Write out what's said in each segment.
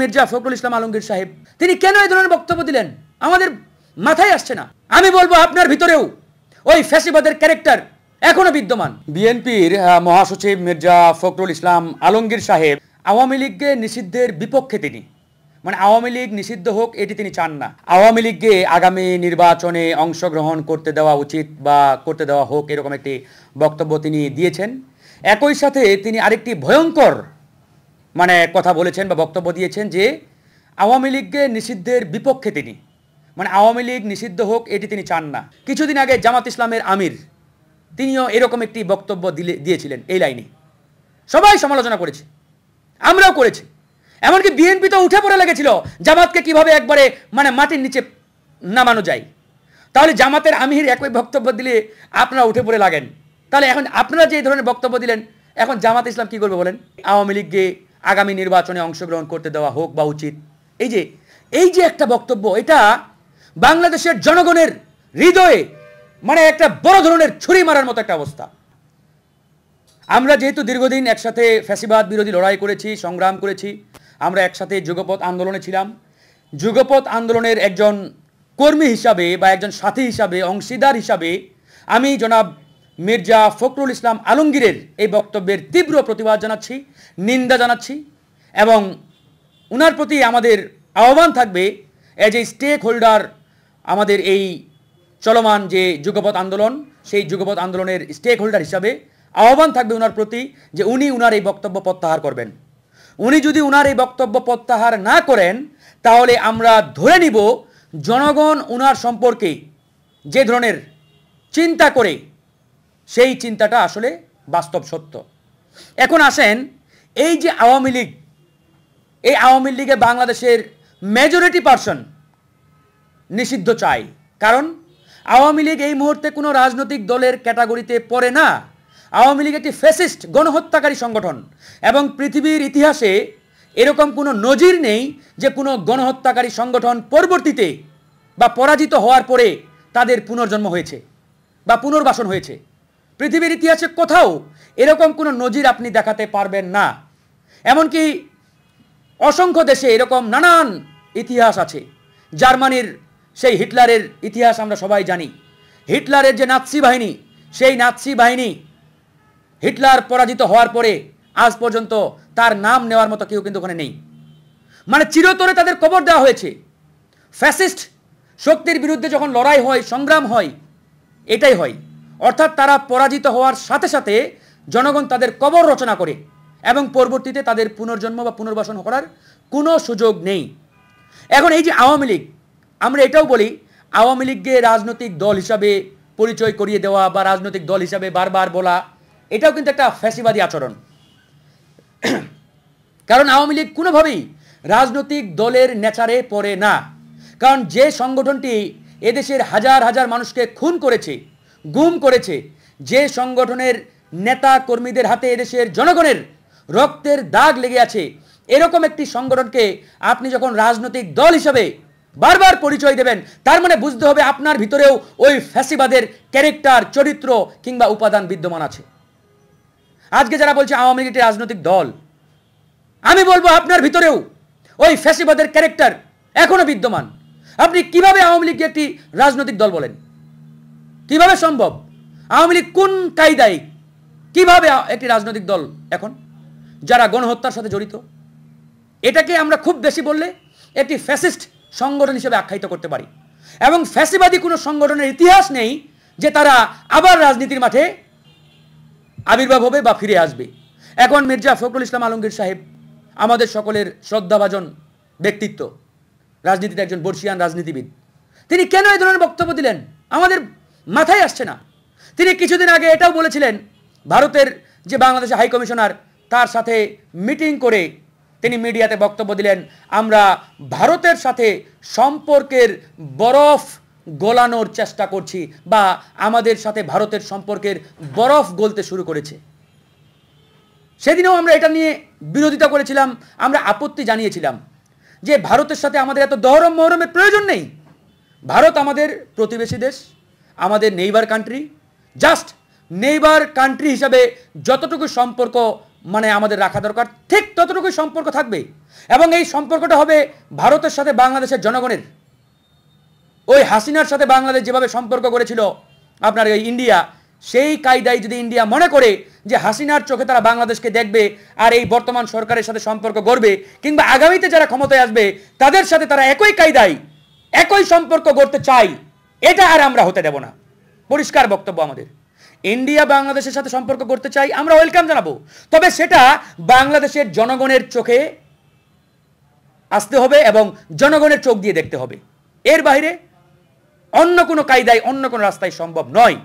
মির্জা ফখরুল ইসলাম আলমগীর সাহেব তিনি কেন এই ধরনের বক্তব্য দিলেন আমাদের মাথায় আসছে না। আমি বলবো আপনার ভিতরেও ওই ফ্যাসিবাদের ক্যারেক্টার এখনো বিদ্যমান। বিএনপির মহাসচিব মির্জা ফখরুল ইসলাম আলমগীর সাহেব আওয়ামী লীগকে নিষিদ্ধের বিপক্ষে তিনি, মানে আওয়ামী লীগ নিষিদ্ধ হোক এটি তিনি চান না। আওয়ামী লীগকে আগামী নির্বাচনে অংশগ্রহণ করতে দেওয়া উচিত বা করতে দেওয়া হোক এরকম একটি বক্তব্য তিনি দিয়েছেন। একই সাথে তিনি আরেকটি ভয়ঙ্কর কথা বলেছেন বা বক্তব্য দিয়েছেন যে আওয়ামী লীগকে নিষিদ্ধের বিপক্ষে তিনি, মানে আওয়ামী লীগ নিষিদ্ধ হোক এটি তিনি চান না। কিছুদিন আগে জামাত ইসলামের আমির তিনিও এরকম একটি বক্তব্য দিয়েছিলেন এই লাইনে। সবাই সমালোচনা করেছে, আমরাও করেছি, এমনকি বিএনপি তো উঠে পড়ে লেগেছিল জামাতকে কিভাবে একবারে মাটির নিচে নামানো যায়। তাহলে জামাতের আমির একই বক্তব্য দিলে আপনারা উঠে পড়ে লাগেন, তাহলে এখন আপনারা যে ধরনের বক্তব্য দিলেন এখন জামাত ইসলাম কি করবে বলেন? আওয়ামী লীগকে আগামী নির্বাচনে অংশগ্রহণ করতে দেওয়া হোক বা উচিত, এই যে একটা বক্তব্য, এটা বাংলাদেশের জনগণের হৃদয়ে একটা বড় ধরনের ছুরি মারার মতো একটা অবস্থা। আমরা যেহেতু দীর্ঘদিন একসাথে ফ্যাসিবাদ বিরোধী লড়াই করেছি, সংগ্রাম করেছি, আমরা একসাথে যুগপৎ আন্দোলনে ছিলাম। যুগপৎ আন্দোলনের একজন কর্মী হিসাবে বা একজন সাথী হিসাবে, অংশীদার হিসাবে আমি জনাব মির্জা ফখরুল ইসলাম আলমগীরের এই বক্তব্যের তীব্র প্রতিবাদ জানাচ্ছি, নিন্দা জানাচ্ছি এবং ওনার প্রতি আমাদের আহ্বান থাকবে এজ এ স্টেক হোল্ডার, আমাদের এই চলমান যে যুগপৎ আন্দোলন সেই যুগপৎ আন্দোলনের স্টেক হোল্ডার হিসাবে আহ্বান থাকবে ওনার প্রতি যে উনি ওনার এই বক্তব্য প্রত্যাহার করবেন। উনি যদি ওনার এই বক্তব্য প্রত্যাহার না করেন তাহলে আমরা ধরে নিব জনগণ ওনার সম্পর্কে যে ধরনের চিন্তা করে সেই চিন্তাটা আসলে বাস্তব সত্য। এখন আসেন, এই যে আওয়ামী লীগ, এই আওয়ামী লীগে বাংলাদেশের মেজরিটি পার্সন নিষিদ্ধ চায়, কারণ আওয়ামী লীগ এই মুহূর্তে কোনো রাজনৈতিক দলের ক্যাটাগরিতে পড়ে না। আওয়ামী লীগ একটি ফ্যাসিস্ট গণহত্যাকারী সংগঠন এবং পৃথিবীর ইতিহাসে এরকম কোনো নজির নেই যে কোনো গণহত্যাকারী সংগঠন পরবর্তীতে বা পরাজিত হওয়ার পরে তাদের পুনর্জন্ম হয়েছে বা পুনর্বাসন হয়েছে। পৃথিবীর ইতিহাসে কোথাও এরকম কোনো নজির আপনি দেখাতে পারবেন না। এমনকি অসংখ্য দেশে এরকম নানান ইতিহাস আছে। জার্মানির সেই হিটলারের ইতিহাস আমরা সবাই জানি। হিটলারের যে নাৎসি বাহিনী, সেই নাৎসি বাহিনী হিটলার পরাজিত হওয়ার পরে আজ পর্যন্ত তার নাম নেওয়ার মতো কেউ কিন্তু ওখানে নেই, চিরতরে তাদের কবর দেওয়া হয়েছে। ফ্যাসিস্ট শক্তির বিরুদ্ধে যখন লড়াই হয়, সংগ্রাম হয়, এটাই হয়, অর্থাৎ তারা পরাজিত হওয়ার সাথে সাথে জনগণ তাদের কবর রচনা করে এবং পরবর্তীতে তাদের পুনর্জন্ম বা পুনর্বাসন করার কোনো সুযোগ নেই। এখন এই যে আওয়ামী লীগ, আমরা এটাও বলি আওয়ামী লীগকে রাজনৈতিক দল হিসাবে পরিচয় করিয়ে দেওয়া বা রাজনৈতিক দল হিসাবে বারবার বলা, এটাও কিন্তু একটা ফ্যাসিবাদী আচরণ। কারণ আওয়ামী লীগ কোনোভাবেই রাজনৈতিক দলের নেচারে পড়ে না। কারণ যে সংগঠনটি এদেশের হাজার হাজার মানুষকে খুন করেছে, গুম করেছে, যে সংগঠনের নেতা কর্মীদের হাতে এদেশের জনগণের রক্তের দাগ লেগে আছে, এরকম একটি সংগঠনকে আপনি যখন রাজনৈতিক দল হিসাবে বারবার পরিচয় দেবেন, তার মানে বুঝতে হবে আপনার ভিতরেও ওই ফ্যাসিবাদের ক্যারেক্টার, চরিত্র কিংবা উপাদান বিদ্যমান আছে। আজকে যারা বলছে আওয়ামী লীগ একটি রাজনৈতিক দল, আমি বলবো আপনার ভিতরেও ওই ফ্যাসিবাদের ক্যারেক্টার এখনো বিদ্যমান। আপনি কিভাবে আওয়ামী লীগকে একটি রাজনৈতিক দল বলেন? কিভাবে সম্ভব? আওয়ামী লীগ কোন কায়দায় কিভাবে একটি রাজনৈতিক দল এখন, যারা গণহত্যার সাথে জড়িত? এটাকে আমরা খুব বেশি বললে একটি ফ্যাসিস্ট সংগঠন হিসেবে আখ্যায়িত করতে পারি। এবং ফ্যাসিবাদী কোনো সংগঠনের ইতিহাস নেই যে তারা আবার রাজনীতির মাঠে আবির্ভাব হবে বা ফিরে আসবে। এখন মির্জা ফখরুল ইসলাম আলমগীর সাহেব আমাদের সকলের শ্রদ্ধাভাজন ব্যক্তিত্ব, রাজনীতিতে একজন বর্ষিয়ান রাজনীতিবিদ, তিনি কেন এই ধরনের বক্তব্য দিলেন আমাদের মাথায় আসছে না। তিনি কিছুদিন আগে এটাও বলেছিলেন ভারতের যে বাংলাদেশের হাই কমিশনার, তার সাথে মিটিং করে তিনি মিডিয়াতে বক্তব্য দিলেন আমরা ভারতের সাথে সম্পর্কের বরফ গলানোর চেষ্টা করছি বা আমাদের সাথে ভারতের সম্পর্কের বরফ গলতে শুরু করেছে। সেদিনও আমরা এটা নিয়ে বিরোধিতা করেছিলাম, আমরা আপত্তি জানিয়েছিলাম যে ভারতের সাথে আমাদের এত দহরম মহরমের প্রয়োজন নেই। ভারত আমাদের প্রতিবেশী দেশ, আমাদের neighbour country, just neighbour country হিসাবে যতটুকু সম্পর্ক মানে আমাদের রাখা দরকার, ঠিক ততটুকুই সম্পর্ক থাকবে। এবং এই সম্পর্কটা হবে ভারতের সাথে বাংলাদেশের জনগণের। ওই হাসিনার সাথে বাংলাদেশ যেভাবে সম্পর্ক করেছিল আপনার এই ইন্ডিয়া, সেই কায়দায় যদি ইন্ডিয়া মনে করে যে হাসিনার চোখে তারা বাংলাদেশকে দেখবে আর এই বর্তমান সরকারের সাথে সম্পর্ক গড়বে, কিংবা আগামীতে যারা ক্ষমতায় আসবে তাদের সাথে তারা একই কায়দায় একই সম্পর্ক গড়তে চায়, এটা আর আমরা হতে দেব না। পরিষ্কার বক্তব্য আমাদের। ইন্ডিয়া বাংলাদেশের সাথে সম্পর্ক করতে চাই, আমরা ওয়েলকাম জানাবো, তবে সেটা বাংলাদেশের জনগণের চোখে আসতে হবে এবং জনগণের চোখ দিয়ে দেখতে হবে। এর বাইরে অন্য কোনো কায়দায় অন্য কোনো রাস্তায় সম্ভব নয়।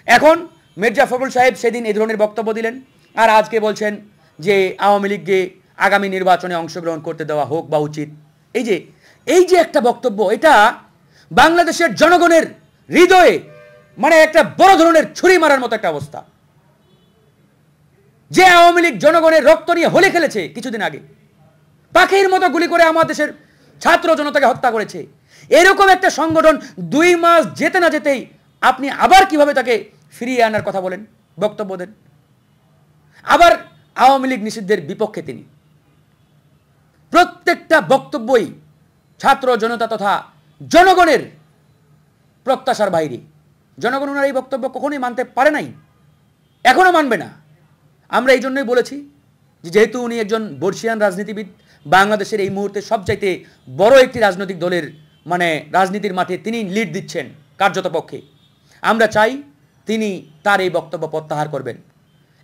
এখন মির্জা ফখরুল সাহেব সেদিন এই ধরনের বক্তব্য দিলেন, আর আজকে বলছেন যে আওয়ামী লীগকে আগামী নির্বাচনে অংশগ্রহণ করতে দেওয়া হোক বা উচিত। এই যে একটা বক্তব্য, এটা বাংলাদেশের জনগণের হৃদয়ে মানে একটা বড় ধরনের ছুরি মারার মতো একটা অবস্থা। যে আওয়ামী লীগ জনগণের রক্ত নিয়ে হোলি খেলেছে কিছুদিন আগে, পাখির মতো গুলি করে আমার দেশের ছাত্র জনতাকে হত্যা করেছে, এরকম একটা সংগঠন 2 মাস যেতে না যেতেই আপনি আবার কিভাবে তাকে ফিরিয়ে আনার কথা বলেন, বক্তব্য দেন। আবার আওয়ামী লীগ নিষিদ্ধের বিপক্ষে তিনি। প্রত্যেকটা বক্তব্যই ছাত্র জনতা তথা জনগণের প্রত্যাশার বাইরে। জনগণ ওনার এই বক্তব্য কখনোই মানতে পারে নাই, এখনো মানবে না। আমরা এই জন্যই বলেছি যে যেহেতু উনি একজন বর্ষিয়ান রাজনীতিবিদ, বাংলাদেশের এই মুহূর্তে সবচাইতে বড় একটি রাজনৈতিক দলের মানে রাজনীতির মাঠে তিনি লিড দিচ্ছেন কার্যত পক্ষে, আমরা চাই তিনি তার এই বক্তব্য প্রত্যাহার করবেন।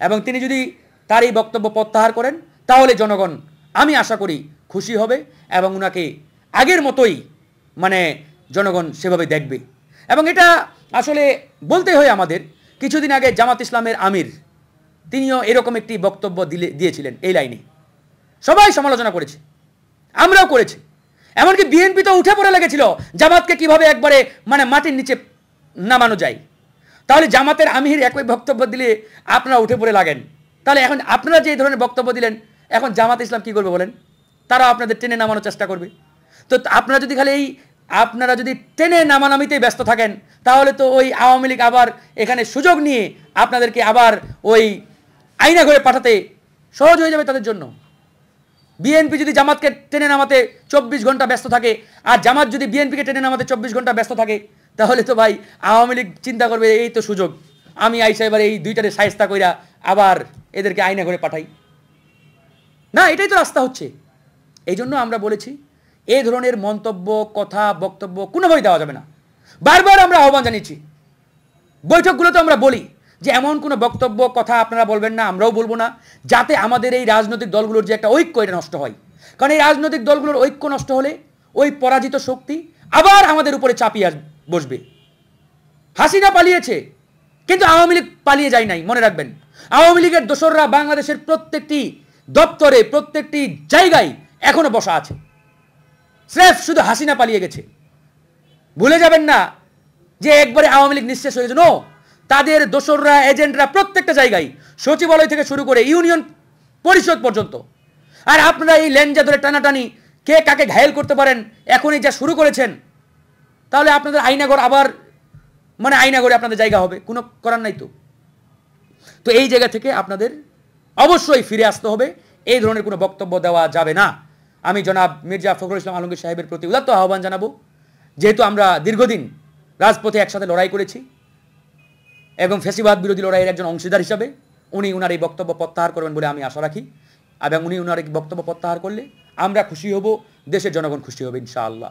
এবং তিনি যদি তার এই বক্তব্য প্রত্যাহার করেন তাহলে জনগণ, আমি আশা করি, খুশি হবে এবং উনাকে আগের মতোই মানে জনগণ সেভাবে দেখবে। এবং এটা আসলে বলতে হয় আমাদের, কিছুদিন আগে জামাত ইসলামের আমির তিনিও এরকম একটি বক্তব্য দিয়েছিলেন এই লাইনে। সবাই সমালোচনা করেছে, আমরাও করেছি, এমনকি বিএনপি তো উঠে পড়ে লেগেছিল জামাতকে কিভাবে একবারে মানে মাটির নিচে নামানো যায়। তাহলে জামাতের আমির একই বক্তব্য দিলে আপনারা উঠে পড়ে লাগেন, তাহলে এখন আপনারা যে ধরনের বক্তব্য দিলেন এখন জামাত ইসলাম কি করবে বলেন? তারা আপনাদের টেনে নামানোর চেষ্টা করবে। তো আপনারা যদি খালি আপনারা যদি টেনে নামানামিতেই ব্যস্ত থাকেন তাহলে তো ওই আওয়ামী লীগ আবার এখানে সুযোগ নিয়ে আপনাদেরকে আবার ওই আইনা ঘরে পাঠাতে সহজ হয়ে যাবে তাদের জন্য। বিএনপি যদি জামাতকে টেনে নামাতে 24 ঘন্টা ব্যস্ত থাকে আর জামাত যদি বিএনপিকে টেনে নামাতে 24 ঘন্টা ব্যস্ত থাকে, তাহলে তো ভাই আওয়ামী লীগ চিন্তা করবে এই তো সুযোগ, আমি আইসা এবার এই দুইটারে সায়স্তা কইরা আবার এদেরকে আইনা ঘরে পাঠাই। না, এটাই তো রাস্তা হচ্ছে। এই জন্য আমরা বলেছি এই ধরনের মন্তব্য, কথা, বক্তব্য কোনোভাবেই দেওয়া যাবে না। বারবার আমরা আহ্বান জানিয়েছি, বৈঠকগুলোতে আমরা বলি যে এমন কোনো বক্তব্য, কথা আপনারা বলবেন না, আমরাও বলবো না, যাতে আমাদের এই রাজনৈতিক দলগুলোর যে একটা ঐক্য এটা নষ্ট হয়। কারণ এই রাজনৈতিক দলগুলোর ঐক্য নষ্ট হলে ওই পরাজিত শক্তি আবার আমাদের উপরে চাপিয়ে বসবে। হাসিনা পালিয়েছে কিন্তু আওয়ামী লীগ পালিয়ে যায় নাই, মনে রাখবেন। আওয়ামী লীগের দোসররা বাংলাদেশের প্রত্যেকটি দপ্তরে, প্রত্যেকটি জায়গায় এখনো বসা আছে। স্রেফ শুধু হাসিনা পালিয়ে গেছে। ভুলে যাবেন না যে একবারে আওয়ামী লীগ নিঃশেষ হয়ে গেছে। নো, তাদের দোসররা, এজেন্টরা প্রত্যেকটা জায়গায়, সচিবালয় থেকে শুরু করে ইউনিয়ন পরিষদ পর্যন্ত। আর আপনারা এই লেনজা ধরে টানাটানি কে কাকে ঘায়েল করতে পারেন এখনই যা শুরু করেছেন, তাহলে আপনাদের আইনাঘর আবার মানে আইনাঘরে আপনাদের জায়গা হবে, কোনো করার নাই তো। তো এই জায়গা থেকে আপনাদের অবশ্যই ফিরে আসতে হবে, এই ধরনের কোনো বক্তব্য দেওয়া যাবে না। আমি জনাব মির্জা ফখরুল ইসলাম আলমগীর সাহেবের প্রতি উদাত্ত আহ্বান জানাবো, যেহেতু আমরা দীর্ঘদিন রাজপথে একসাথে লড়াই করেছি এবং ফ্যাসিবাদ বিরোধী লড়াইয়ের একজন অংশীদার হিসাবে উনি উনার এই বক্তব্য প্রত্যাহার করবেন বলে আমি আশা রাখি। এবং উনি উনার এই বক্তব্য প্রত্যাহার করলে আমরা খুশি হব, দেশের জনগণ খুশি হবে ইনশাআল্লাহ।